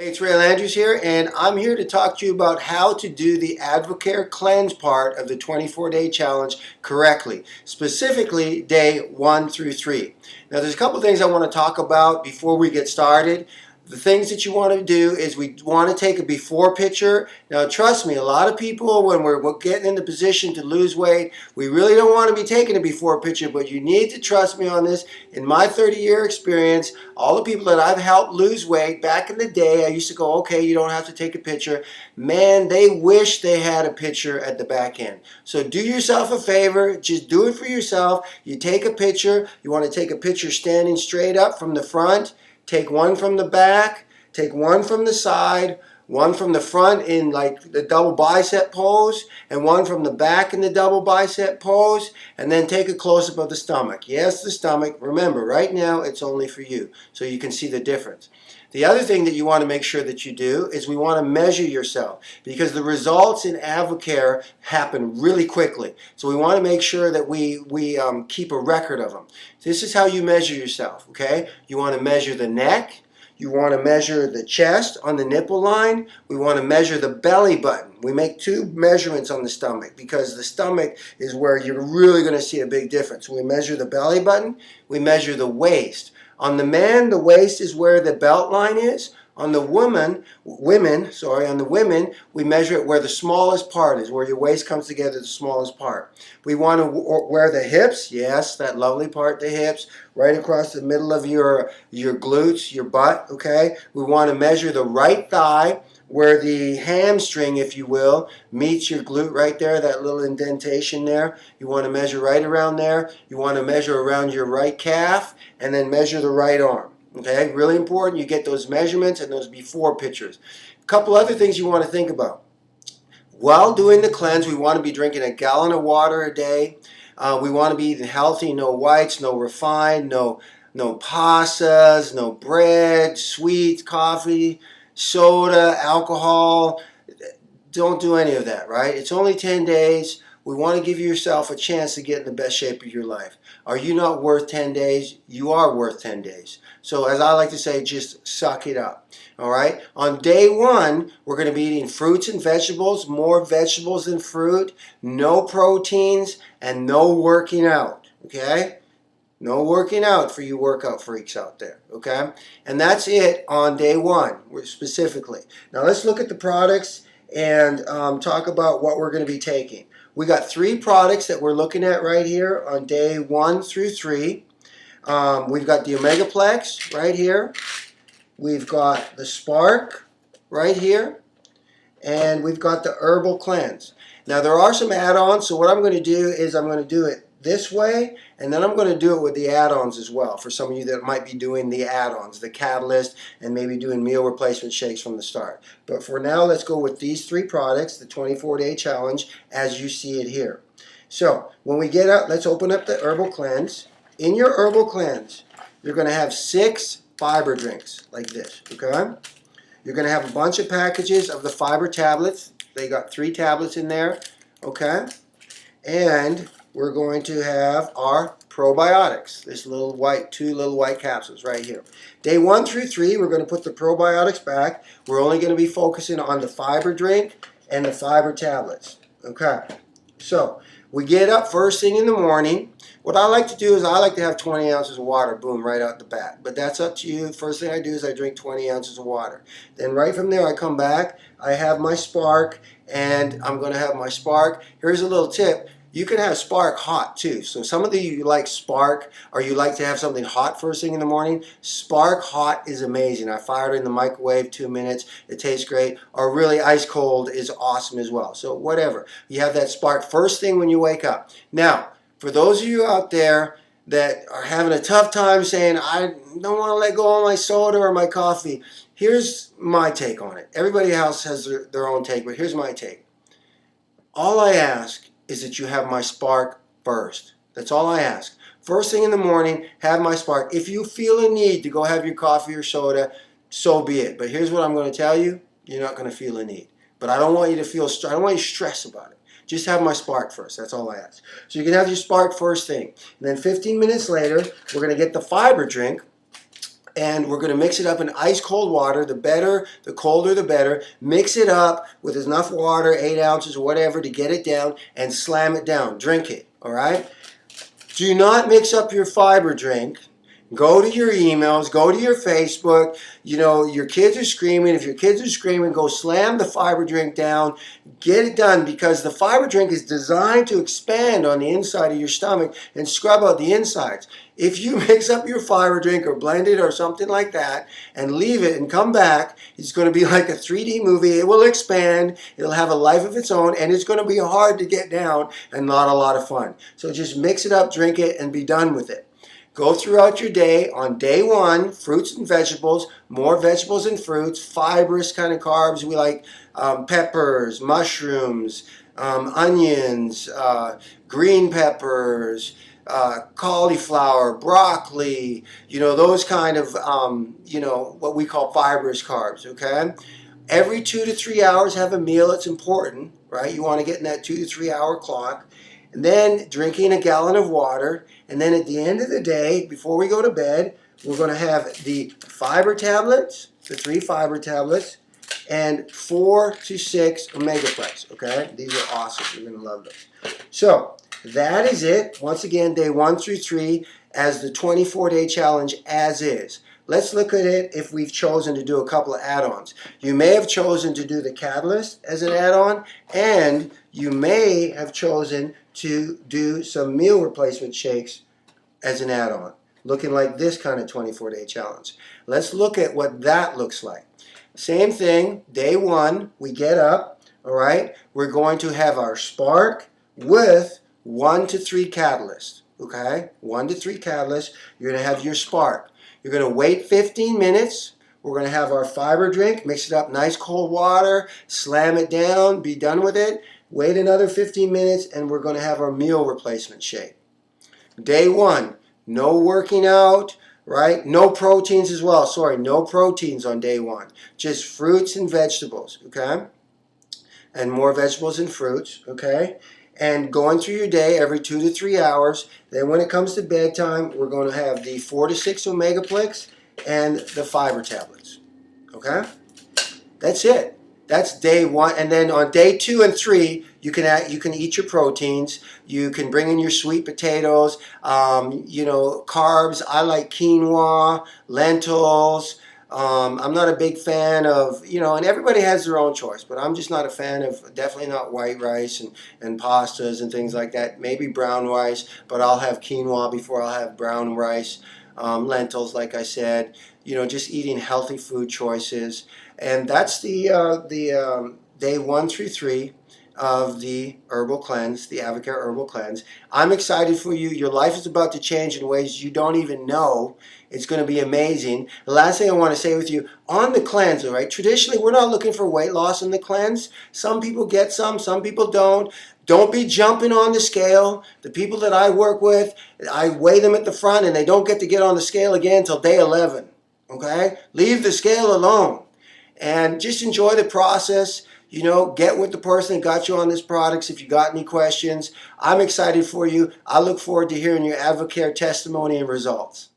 Hey, it's Ray Andrews here, and I'm here to talk to you about how to do the Advocare cleanse part of the 24-day challenge correctly, specifically day 1 through 3. Now, there's a couple things I want to talk about before we get started. The things that you want to do is we want to take a before picture. Now, trust me, a lot of people, when we're getting in the position to lose weight, we really don't want to be taking a before picture, but you need to trust me on this. In my 30-year experience, all the people that I've helped lose weight, back in the day, I used to go, okay, you don't have to take a picture. Man, they wish they had a picture at the back end. So do yourself a favor, just do it for yourself. You take a picture. You want to take a picture standing straight up from the front. Take one from the back, take one from the side, one from the front in like the double bicep pose, and one from the back in the double bicep pose, and then take a close-up of the stomach. Yes, the stomach. Remember, right now it's only for you, so you can see the difference. The other thing that you want to make sure that you do is we want to measure yourself, because the results in Advocare happen really quickly. So we want to make sure that we keep a record of them. This is how you measure yourself, okay? You want to measure the neck. You want to measure the chest on the nipple line. We want to measure the belly button. We make two measurements on the stomach because the stomach is where you're really going to see a big difference. We measure the belly button. We measure the waist. On the man, the waist is where the belt line is. On the women, we measure it where the smallest part is, where your waist comes together, the smallest part. We want to wear the hips, yes, that lovely part, the hips, right across the middle of your glutes, your butt, okay? We want to measure the right thigh, where the hamstring, if you will, meets your glute right there, that little indentation there. You want to measure right around there. You want to measure around your right calf, and then measure the right arm. Okay, really important. You get those measurements and those before pictures. A couple other things you want to think about. While doing the cleanse, we want to be drinking a gallon of water a day. We want to be eating healthy, no whites, no refined, no pastas, no bread, sweets, coffee, soda, alcohol. Don't do any of that, right? It's only 10 days. We want to give yourself a chance to get in the best shape of your life. Are you not worth 10 days? You are worth 10 days. So as I like to say, just suck it up. All right? On day 1, we're going to be eating fruits and vegetables, more vegetables than fruit, no proteins, and no working out. Okay? No working out for you workout freaks out there, okay? And that's it on day 1, specifically. Now let's look at the products and talk about what we're going to be taking. We got 3 products that we're looking at right here on day 1 through 3. We've got the Omegaplex right here. We've got the Spark right here. And we've got the Herbal Cleanse. Now there are some add-ons, so what I'm going to do is I'm going to do it this way, and then I'm going to do it with the add-ons as well for some of you that might be doing the add-ons, the Catalyst, and maybe doing meal replacement shakes from the start. But for now, let's go with these 3 products, the 24-day challenge, as you see it here. So when we get up, let's open up the Herbal Cleanse. In your Herbal Cleanse, you're going to have 6 fiber drinks like this, okay? You're going to have a bunch of packages of the fiber tablets. They got 3 tablets in there, okay? And we're going to have our probiotics, this little white, 2 little white capsules right here. Day 1 through 3, we're going to put the probiotics back. We're only going to be focusing on the fiber drink and the fiber tablets. Okay, so we get up first thing in the morning. What I like to do is I like to have 20 ounces of water, boom, right out the bat. But that's up to you. First thing I do is I drink 20 ounces of water. Then right from there I come back, I have my Spark, and I'm going to have my Spark. Here's a little tip. You can have Spark hot too. So some of you like Spark, or you like to have something hot first thing in the morning. Spark hot is amazing. I fire it in the microwave 2 minutes. It tastes great. Or really ice cold is awesome as well. So whatever. You have that Spark first thing when you wake up. Now, for those of you out there that are having a tough time saying, I don't want to let go of my soda or my coffee, here's my take on it. Everybody else has their own take, but here's my take. All I ask is that you have my Spark first. That's all I ask. First thing in the morning, have my Spark. If you feel a need to go have your coffee or soda, so be it. But here's what I'm going to tell you. You're not going to feel a need. But I don't want you to feel, I don't want you to stress about it. Just have my Spark first. That's all I ask. So you can have your Spark first thing. And then 15 minutes later, we're going to get the fiber drink. And we're going to mix it up in ice cold water. The better, the colder, the better. Mix it up with enough water, 8 ounces or whatever, to get it down, and slam it down. Drink it, all right? Do not mix up your fiber drink. Go to your emails, go to your Facebook. You know, your kids are screaming. If your kids are screaming, go slam the fiber drink down. Get it done, because the fiber drink is designed to expand on the inside of your stomach and scrub out the insides. If you mix up your fiber drink or blend it or something like that and leave it and come back, it's going to be like a 3D movie. It will expand. It'll have a life of its own, and it's going to be hard to get down and not a lot of fun. So just mix it up, drink it, and be done with it. Go throughout your day. On day 1, fruits and vegetables, more vegetables and fruits, fibrous kind of carbs. We like peppers, mushrooms, onions, green peppers, cauliflower, broccoli, those kind of, what we call fibrous carbs, okay? Every 2 to 3 hours have a meal. It's important, right? You want to get in that 2 to 3 hour clock. And then drinking a gallon of water. And then at the end of the day, before we go to bed, we're going to have the fiber tablets, the 3 fiber tablets, and 4 to 6 omega-plex, okay? These are awesome. You're going to love them. So that is it. Once again, day 1 through 3 as the 24-day challenge as is. Let's look at it if we've chosen to do a couple of add-ons. You may have chosen to do the Catalyst as an add-on, and you may have chosen to do some meal replacement shakes as an add-on, looking like this kind of 24-day challenge. Let's look at what that looks like. Same thing, day 1, we get up, all right? We're going to have our Spark with 1 to 3 Catalysts, okay? 1 to 3 Catalysts. You're going to have your Spark. You're going to wait 15 minutes. We're going to have our fiber drink, mix it up, nice cold water, slam it down, be done with it. Wait another 15 minutes, and we're going to have our meal replacement shake. Day 1, no working out, right? No proteins as well. Sorry, no proteins on day 1. Just fruits and vegetables, okay? And more vegetables and fruits, okay? And going through your day every 2 to 3 hours. Then when it comes to bedtime, we're going to have the 4 to 6 omega-plex and the fiber tablets, okay? That's it. That's day 1, and then on day 2 and 3, you can eat your proteins. You can bring in your sweet potatoes, carbs. I like quinoa, lentils. I'm not a big fan of, and everybody has their own choice, but I'm just not a fan of, definitely not white rice and pastas and things like that. Maybe brown rice, but I'll have quinoa before I'll have brown rice. Lentils, like I said, just eating healthy food choices. And that's the day 1 through 3 of the Herbal Cleanse, the Advocare Herbal Cleanse. I'm excited for you. Your life is about to change in ways you don't even know. It's going to be amazing. The last thing I want to say with you, on the cleanse, all right, traditionally we're not looking for weight loss in the cleanse. Some people get some people don't. Don't be jumping on the scale. The people that I work with, I weigh them at the front and they don't get to get on the scale again until day 11. Okay? Leave the scale alone. And just enjoy the process. Get with the person that got you on this products if you got any questions. I'm excited for you. I look forward to hearing your Advocare testimony and results.